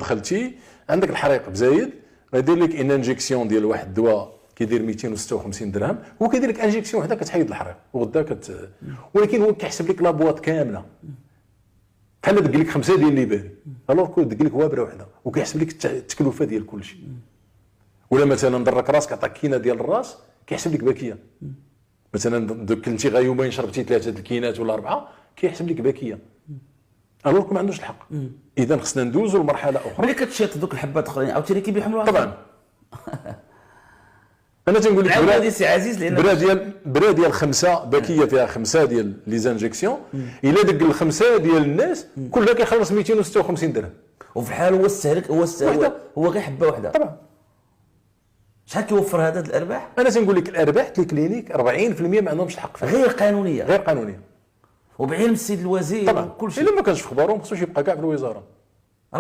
دخلتي عندك الحريق بزايد، غيدير لك ان انجيكسيون ديال واحد الدواء كيدير 256 درهم، هو كيدير لك انجيكسيون وحده كتحيد الحريق وغدا ولكن هو كيحسب لك لابواط كامله، بحال دق لك 5 ديال الليبان الوغ كو دق لك وابره وحده وكيحسب لك التكلفه ديال كل شيء. ولا مثلا ضرك راسك عطاك كينه ديال الراس كيحسب لك باكيه، مثلا كلتي غا يومين شربتي 3 الكينات ولا 4 كيحسب لك باكيه الوغ ما عندوش الحق. اذا خصنا ندوزوا لمرحله اخرى. ملي كتشيط دوك الحبات الاخرين عاوتاني كيبيحملوها طبعا انا تنقول لك هذه سي عزيز لان برا ديال 5 باكيه فيها 5 ديال لي زانجيكسيون، الا دق الخمسه ديال الناس كلها كيخلص 256 درهم، وفي الحال هو استهلك هو غير حبه واحده. طبعا شحال كيوفر هذا الارباح؟ انا تنقول لك الارباح تاع الكلينيك 40% ما عندهمش الحق فيها، غير قانونيه غير قانونيه. وبعلم السيد الوزير طبعا وكل شيء الا ما كانش في خبارهم خصوش يبقى كاع في الوزاره. 40%